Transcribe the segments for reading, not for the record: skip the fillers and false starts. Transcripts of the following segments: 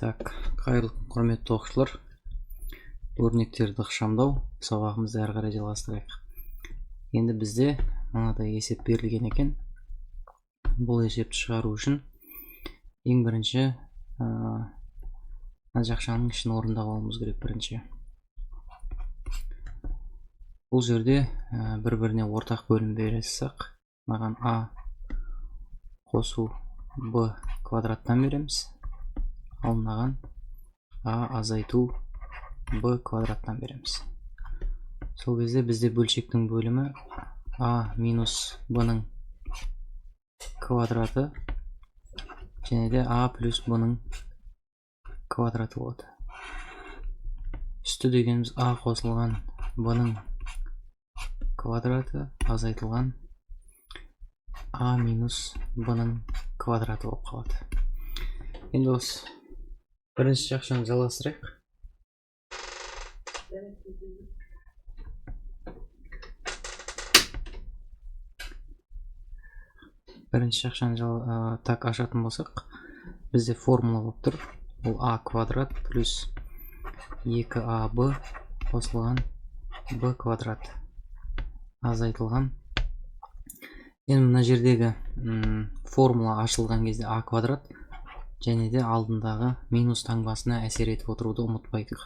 Так, қайырлы құрметті оқушылар, өрнектерді ықшамдау сабағымызды әрі қарай жалғастырайық. Енді бізде мынадай есеп берілген екен. Бұл есепті шығару үшін ең бірінші мына жақшаның ішін орындап алуымыз керек бірінші. Бұл жерде бір-біріне ортақ бөлім бересақ, маған а қосу б квадраттан береміз. Ал мынаған а азайту б квадраттан береміз. Сол кезде бізде бөлшектің бөлімі а минус б-ның квадраты және де а плюс б-ның квадраты болады. Үсті дегеніміз а қосылған б-ның квадраты азайтылған а минус б-ның квадраты болып қалады. Енді осы бірінші жақшаны жалғастырайық. Бірінші жақшаны так ашатын болсақ, бізде формула болып тұр. Ол а квадрат плюс 2аб қосылған б квадрат азайтылған. Енді мына жердегі формула ашылған кезде а квадрат және де алдындағы минус таңбасына әсер етіп отыруды ұмытпайық.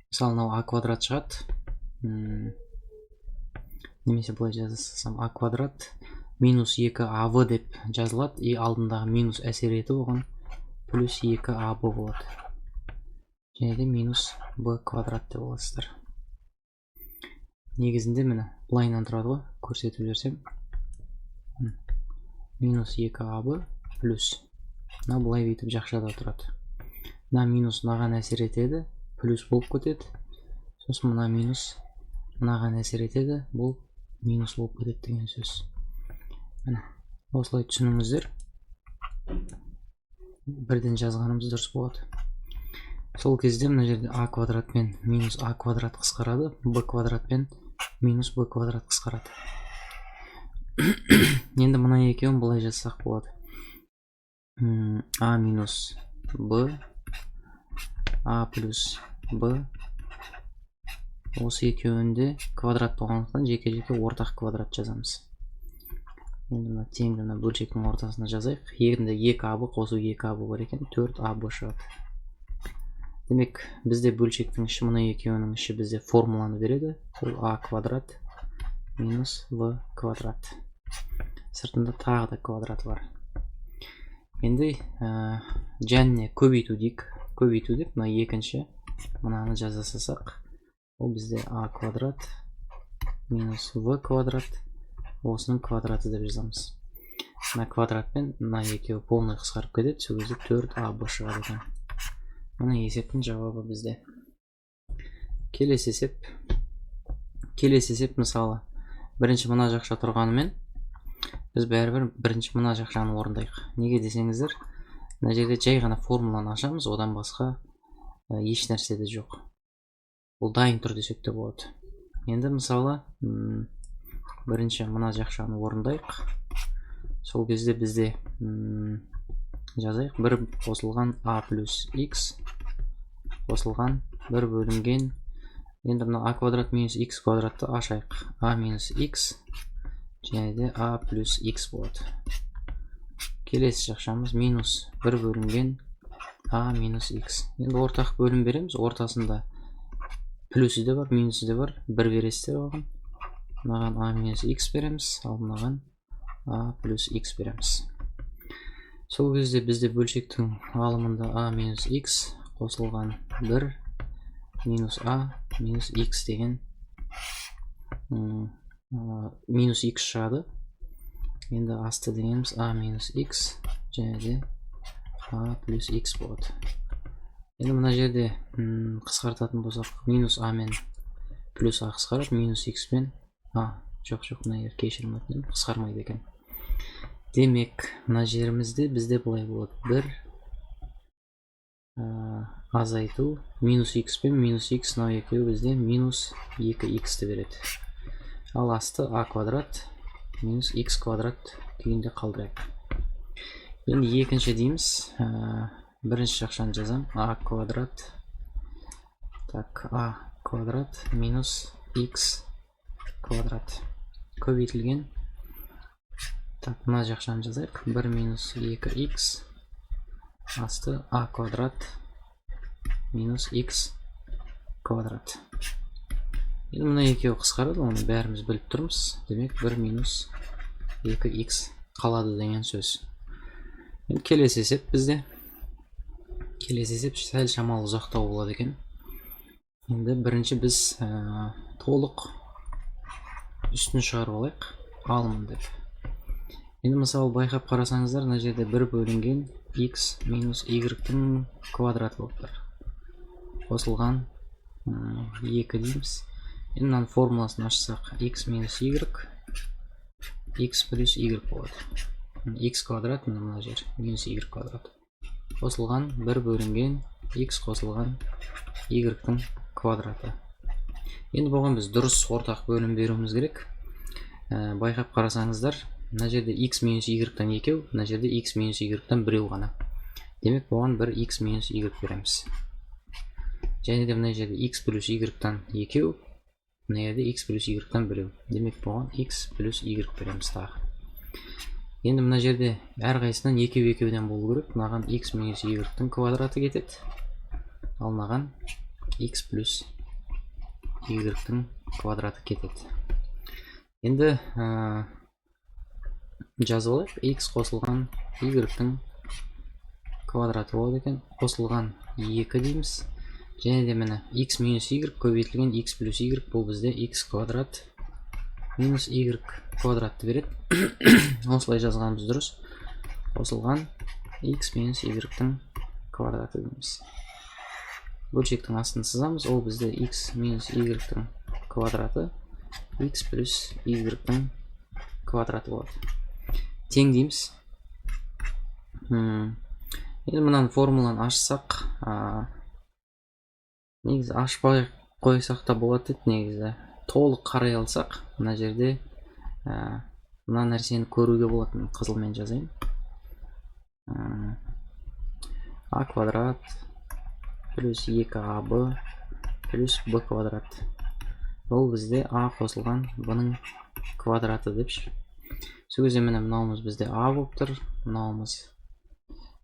Мысалы, а квадрат шығады. Немесе былай жазсам, а квадрат минус 2аб деп жазылады, и алдындағы минус әсер етіп оған плюс 2аб болады. Және де минус б квадрат деп аласыздар. Негізінде міне былайынан тұрады ғой, көрсетіп жіберсем. Минус 2аб плюс. Мына былай бүйтіп жақшада тұрады. Мына минус мынаған әсер етеді, плюс болып кетеді. Сосын мына минус мынаған әсер етеді, бұл минус болып кетеді деген сөз. Осылай түсініңіздер. Бірден жазғанымыз дұрыс болады. Сол кезде мына жерде а квадрат пен минус а квадрат қысқарады, б квадрат пен минус б квадрат қысқарады. Енді мына екеуін былай жазсақ болады. А минус б, а плюс б. Осы екеуінде квадрат болғандықтан жеке-жеке ортақ квадрат жазамыз. Енді мына теңді мына бөлшектің ортасына жазайық. Егінде 2аб қосу 2аб бар екен, 4аб шығады. Демек, бізде бөлшектің іші, мына екеуінің іші бізде формуланы береді. Ол а квадрат минус в квадрат. Сыртында тағы да квадрат бар. Енді және көбейту дейік. Көбейту деп, мына екінші мынаны жазасақ, ол бізде а квадрат минус в квадрат, осының квадраты деп жазамыз. Мына квадратпен мына екеуі полный қысқарып кетеді, сол кезде 4аб шығады екен. Мына есептің жауабы бізде. Келесі есеп мысалы, бірінші мына жақша тұрғанымен біз бәрібір бірінші мына жақшаны орындайық. Неге десеңіздер, мына жерде жай ғана формуланы ашамыз, одан басқа еш нәрсе де жоқ. Ол дайын тұр десек те болады. Енді мысалы, бірінші мына жақшаны орындайық. Сол кезде бізде жазайық, бір қосылған а плюс x қосылған бір бөлінген. Енді мына а квадрат минус x квадратты ашайық. А минус x және де а плюс x болады. Келесі жақшамыз минус бір бөлінген а минус x. Енді ортақ бөлім береміз. Ортасында плюсі де бар, минусы де бар. Бір бересіздер оған. Мынаған а минус x береміз, ал мынаған а плюс x береміз. Сол кезде бізде бөлшектің алымында а минус x қосылған 1 минус а минус x деген минус x шығады. Енді асты дегеніміз а минус x және де а плюс x болады. Енді мына жерде қысқартатын болсақ, минус а мен плюс а қысқарып, минус x пен жоқ, мына жер кешірім өтінемін, қысқармайды екен. Демек, мына жерімізде бізде былай болады. 1 азайту минус x пен минус x, мынау екеуі бізде минус 2x береді. Ал асты а квадрат минус x квадрат күйінде қалдырайық. Енді екінші дейміз. бірінші жақшаны жазам. А квадрат. Так, а квадрат минус x квадрат. Көбейтілген. Так, мына жақшаны жазайық. 1 минус 2x асты а квадрат минус x квадрат. Енді мына екеуі қысқарады, оны бәріміз біліп тұрмыз. Демек 1 минус 2x қалады деген сөз. Енді келесі есеп бізде. Келесі есеп сәл шамалы ұзақтау болады екен. Енді бірінші біз толық үстін шығарып алайық. Алымын деп. Енді мысалы байқап қарасаңыздар, мына жерде 1 бөлінген x минус y-тің квадраты болып тұр. Қосылған 2 дейміз. Енді мынаның формуласын ашсақ, x минус y, x плюс y болады. X квадрат мына жер, минус y квадрат. Қосылған 1 бөлінген x қосылған y-тің квадраты. Енді бұған біз дұрыс ортақ бөлім беруіміз керек. Байқап қарасаңыздар, мына жерде x минус y-тан 2, мына жерде x минус y-тан 1 ғана. Демек бұған бір x минус y береміз. Және де мына жерде x плюс y-тан 2, мына жерде x плюс y-тан 1. Демек бұған x плюс y береміз тағы. Енді мына жерде әрқайсынан екеуден болу керек. Мынаған x минус y-тің квадраты кетеді. Ал мынаған x плюс y-тің квадраты кетеді. Енді жазып алайық. X қосылған y-тің квадраты болады екен. Қосылған 2 дейміз. Және де міне x минус y көбейтілген x плюс y бұл бізде x квадрат минус y квадратты береді. Осылай жазғанымыз дұрыс. Қосылған x минус y-тің квадраты дейміз. Бөлшектің астын сызамыз. Ол бізде x минус y-тің квадраты x плюс y-тің квадраты болады. Тең дейміз. Енді мынаны формуланы ашсақ, негізі ашпай қойсақ та болады еді. Негізі толық қарай алсақ, мына жерде мына нәрсені көруге болады. Мен қызылмен жазайын. А квадрат плюс 2аб плюс б квадрат. Ол бізде а қосылған б-ның квадраты деп ше. Сол кезде міне мынауымыз бізде а болып тұр. Мынауымыз,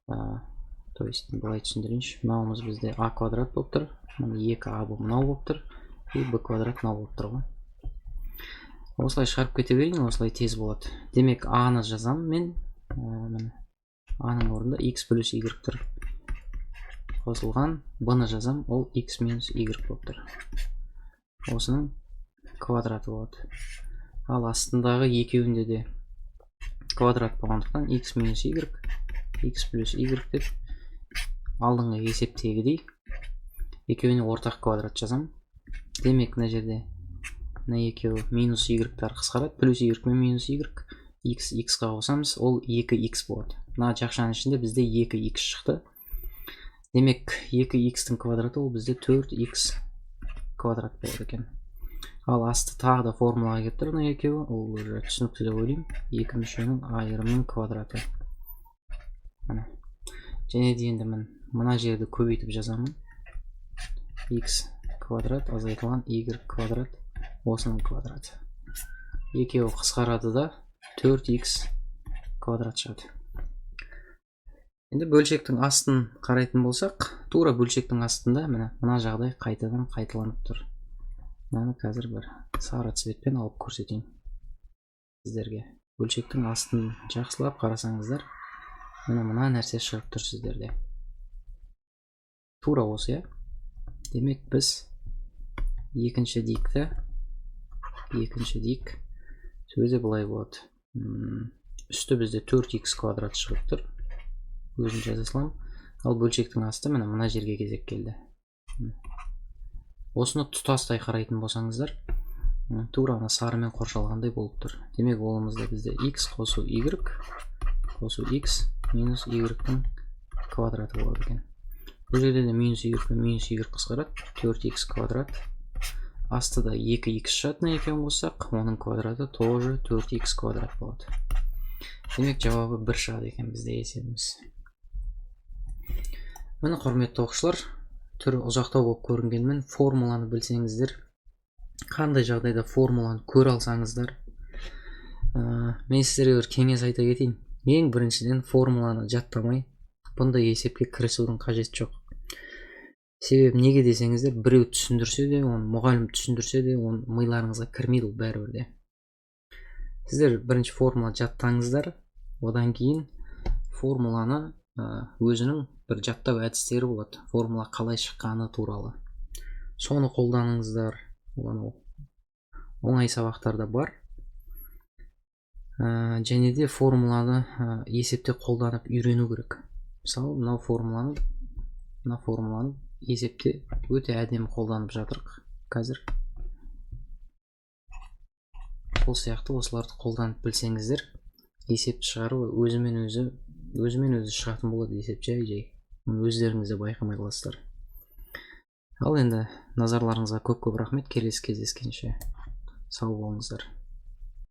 то есть былай түсіндірейінші. Мынауымыз бізде а квадрат болып тұр. 2аб мынау болып тұр. И б квадрат мынау болып тұр ғой. Осылай шығарып кете берейін, осылай тез болады. Демек а-ны жазам мен. А-ның орнында x плюс y тұр. Қосылған б-ны жазам, ол x минус y болып тұр. Осының квадраты болады. Ал астындағы екеуінде де квадрат болғандықтан x минус y, x плюс y деп алдыңғы есептегідей екеуіне ортақ квадрат жазам. Демек мына жерде мына екеуі минус y-тар қысқарады. Плюс y мен минус y, x-қа қосамыз, ол 2x болады. Мына жақшаның ішінде бізде 2x шықты. Демек 2x-тің квадраты ол бізде 4x квадрат болады екен. Ал асты тағы да формулаға келіп тұр. Мына екеуі, ол уже түсінікті деп ойлаймын. Екі мүшенің айырымының квадраты. Және де енді мына жерді көбейтіп жазамын. X квадрат азайтылған y квадрат осының квадраты. Екеуі қысқарады да 4x квадрат шығады. Енді бөлшектің астын қарайтын болсақ, тура бөлшектің астында мына жағдай қайтадан қайталанып тұр. Мынаны қазір бір сары цветпен алып көрсетейін сіздерге. Бөлшектің астын жақсылап қарасаңыздар, мына нәрсе шығып тұр сіздерде. Тура осы, демек біз екінші дик сөзі былай болады. Үсті бізде 4x квадрат шығып тұр. Өзін жаза салам. Ал бөлшектің асты мына жерге кезек келді. Осыны тұтастай қарайтын болсаңыздар, тура сарымен қоршалғандай болып тұр. Демек олымызда бізде x қосу y қосу x минус y-тің квадраты болады екен. Бұл жерде де минус y пен минус y қысқарады, 4x квадрат. Астыда 2x шығатыны екеуін қоссақ, оның квадраты тоже 4x квадрат болады. Демек жауабы 1 шығады екен бізде есебіміз. Міне құрметті оқушылар, түрі ұзақтау болып көрінгенмен формуланы білсеңіздер, қандай жағдайда формуланы көре алсаңыздар, мен сіздерге бір кеңес айта кетейін. Ең біріншіден формуланы жаттамай бұндай есепке кірісудің қажеті жоқ. Себебі неге десеңіздер, біреу түсіндірсе де, оны мұғалім түсіндірсе де, оны миларыңызға кірмейді, ол бәрібір де. Сіздер бірінші формула жаттаңыздар, одан кейін формуланы өзінің бір жаттау әдістері болады. Формула қалай шыққаны туралы. Соны қолданыңыздар. Оңай сабақтарда бар. Және де формуланы есепте қолданып үйрену керек. Мысалы, мынау формуланы есепте өте әдемі қолданып жатырық қазір. Сол сияқты осыларды қолданып білсеңіздер, есепті шығару өзімен өзі шығатын болады есеп жай. Өздеріңізде байқамай қаласыздар. Ал енді назарларыңызға көп рахмет. Келесі кездескенше сау болыңыздар.